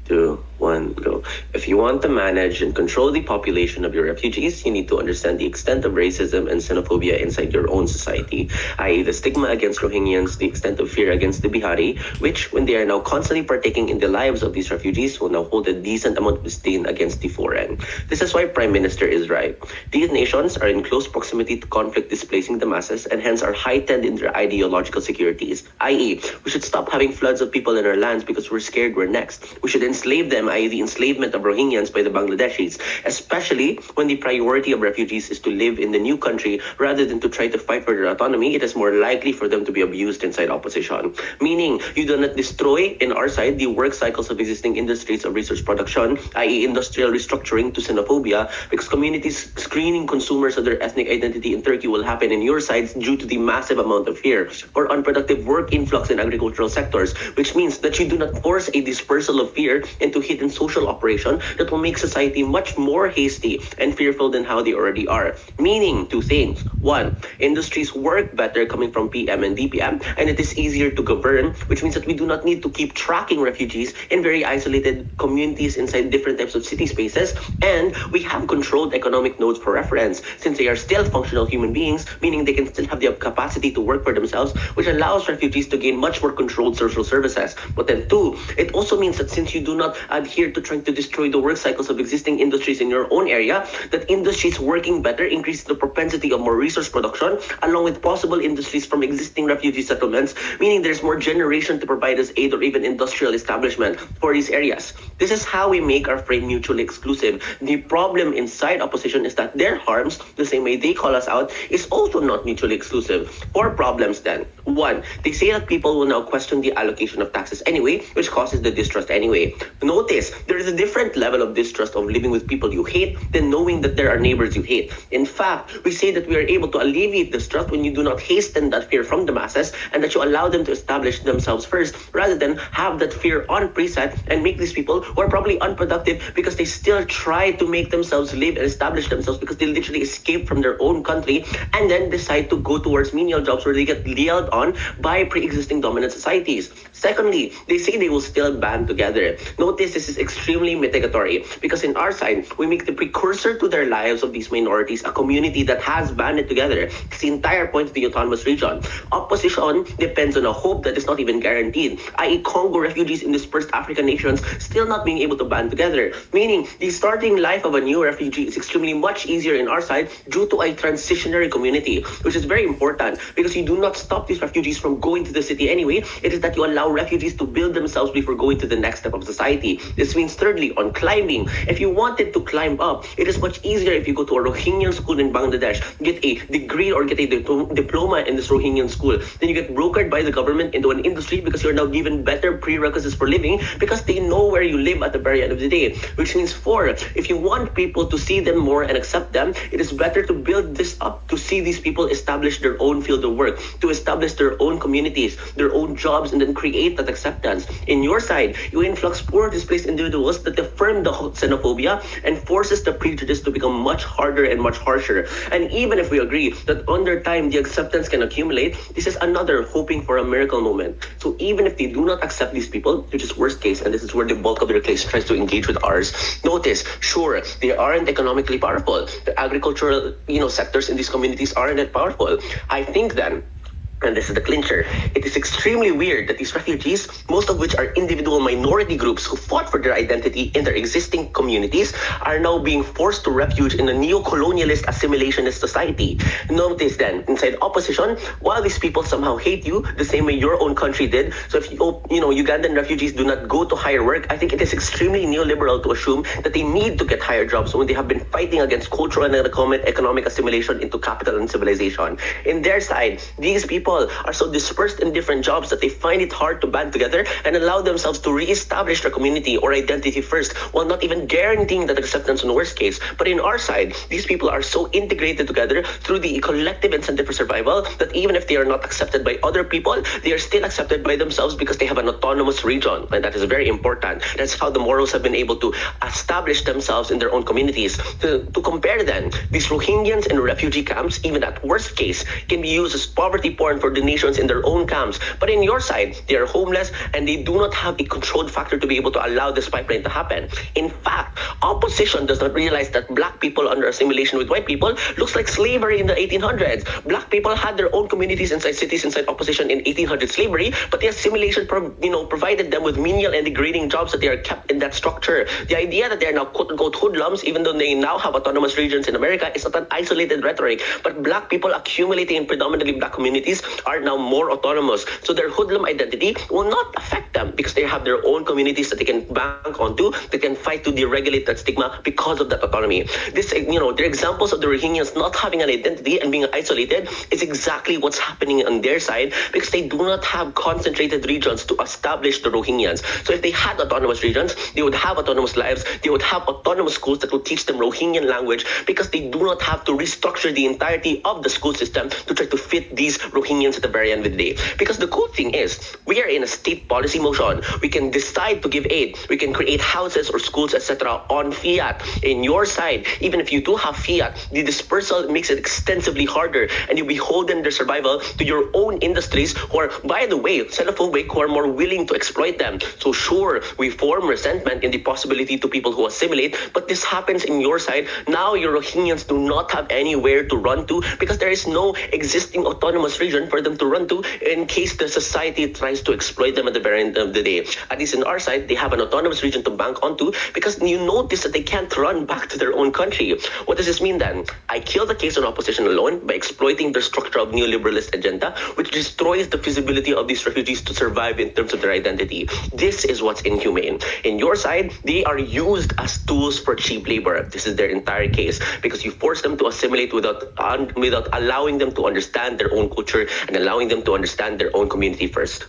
two, one, go. If you want to manage and control the population of your refugees, you need to understand the extent of racism and xenophobia inside your own society, i.e. the stigma against Rohingyans, the extent of fear against the Bihari, which, when they are now constantly partaking in the lives of these refugees, will now hold a decent amount of disdain against the foreign. This is why Prime Minister is right. These nations are in close proximity to conflict displacing the masses and hence are heightened in their ideological securities, i.e. we should stop having floods of people in our lands because we're scared we're next. We should enslave them, i.e. the enslavement of Rohingyans by the Bangladeshis, especially when the priority of refugees is to live in the new country rather than to try to fight for their autonomy. It is more likely for them to be abused inside opposition. Meaning, you do not destroy, in our side, the work cycles of existing industries of resource production, i.e. industrial restructuring to xenophobia, because communities screening consumers of their ethnic identity in Turkey will happen in your sides due to the massive amount of fear, or unproductive work influx in agricultural sectors, which means that you do not force a dispersal of fear into hidden social operation that will make society much more hasty and fearful than how they already are. Meaning two things. One, industries work better coming from PM and DPM, and it is easier to govern, which means that we do not need to keep tracking refugees in very isolated communities inside different types of city spaces, and we have controlled economic nodes for reference, since they are still functional human beings, meaning they can still have the capacity to work for themselves, which allows refugees to gain much more controlled social services. But then two, it also means that since you do not adhere to trying to destroy the work cycles of existing industries in your own area, that industries working better increase the propensity of more resource production, along with possible industries from existing refugee settlements, meaning there's more generation to provide us aid or even industrial establishment for these areas. This is how we make our frame mutually exclusive. The problem inside opposition is that their harms, the same way they call us out, is also not mutually exclusive. Four problems then. One, they say that people will now question the allocation of taxes anyway, which causes the distrust anyway. Notice, there is a different level of distrust of living with people you hate than knowing that there are neighbors you hate. In fact, we say that we are able to alleviate distrust when you do not hasten that fear from the masses and that you allow them to establish themselves first rather than have that fear on preset and make these people who are probably unproductive because they still try to make themselves live and establish themselves because they literally escape from their own country and then decide to go towards menial jobs where they get yelled on by pre-existing dominant societies. Secondly, they say they will still band together. Notice this is extremely mitigatory because in our side, we make the precursor to their lives of these minorities a community that has banded together. It's the entire point of the autonomous region. Opposition depends on a hope that is not even guaranteed, i.e. Congo refugees in dispersed African nations still not being able to band together, meaning the starting life of a new refugee is extremely much easier in our side due to a transitionary community, which is very important because you do not stop these refugees from going to the city anyway. It is that you allow refugees to build themselves before going to the next step of society. This means thirdly, on climbing, if you wanted to climb up, it is much easier if you go to a Rohingyan school in Bangladesh, get a degree or get a diploma in this Rohingyan school, then you get brokered by the government into an industry because you're now given better prerequisites for living because they know where you live at the very end of the day. Which means four, if you want people to see them more and accept them, it is better to build this up to see these people establish their own field of work, to establish their own communities, their own jobs, and then create that acceptance. In your side, you influx poor displaced individuals that affirm the xenophobia and forces the prejudice to become much harder and much harsher. And even if we agree that under time the acceptance can accumulate, this is another hoping for a miracle moment. So even if they do not accept these people, which is worst case, and this is where the bulk of their case tries to engage with ours, notice, sure, they aren't economically powerful. The agricultural, sectors in these communities aren't that powerful. I think then, and this is the clincher, it is extremely weird that these refugees, most of which are individual minority groups who fought for their identity in their existing communities, are now being forced to refuge in a neo-colonialist assimilationist society. Notice then, inside opposition, while these people somehow hate you the same way your own country did, so if Ugandan refugees do not go to higher work, I think it is extremely neoliberal to assume that they need to get higher jobs when they have been fighting against cultural and economic assimilation into capital and civilization. In their side, these people are so dispersed in different jobs that they find it hard to band together and allow themselves to re-establish their community or identity first, while not even guaranteeing that acceptance in the worst case. But in our side, these people are so integrated together through the collective incentive for survival that even if they are not accepted by other people, they are still accepted by themselves because they have an autonomous region. And that is very important. That's how the Moros have been able to establish themselves in their own communities. To compare then, these Rohingyans in refugee camps, even at worst case, can be used as poverty porn for donations in their own camps. But in your side, they are homeless and they do not have a controlled factor to be able to allow this pipeline to happen. In fact, opposition does not realize that black people under assimilation with white people looks like slavery in the 1800s. Black people had their own communities inside cities, inside opposition in 1800 slavery, but the assimilation provided them with menial and degrading jobs that they are kept in that structure. The idea that they are now quote-unquote hoodlums, even though they now have autonomous regions in America, is not an isolated rhetoric, but black people accumulating in predominantly black communities are now more autonomous. So their hoodlum identity will not affect them because they have their own communities that they can bank onto, that can fight to deregulate that stigma because of that autonomy. This, their examples of the Rohingyas not having an identity and being isolated is exactly what's happening on their side because they do not have concentrated regions to establish the Rohingyans. So if they had autonomous regions, they would have autonomous lives, they would have autonomous schools that would teach them Rohingyan language because they do not have to restructure the entirety of the school system to try to fit these Rohingyans at the very end of the day. Because the cool thing is, we are in a state policy motion. We can decide to give aid. We can create houses or schools, etc. on fiat. In your side, even if you do have fiat, the dispersal makes it extensively harder and you beholden their survival to your own industries who are, by the way, xenophobic, who are more willing to exploit them. So sure, we form resentment in the possibility to people who assimilate, but this happens in your side. Now your Rohingyans do not have anywhere to run to because there is no existing autonomous region for them to run to in case the society tries to exploit them at the very end of the day. At least in our side, they have an autonomous region to bank onto because you notice that they can't run back to their own country. What does this mean then? I kill the case on opposition alone by exploiting their structure of neoliberalist agenda, which destroys the feasibility of these refugees to survive in terms of their identity. This is what's inhumane. In your side, they are used as tools for cheap labor. This is their entire case because you force them to assimilate without allowing them to understand their own culture and allowing them to understand their own community first.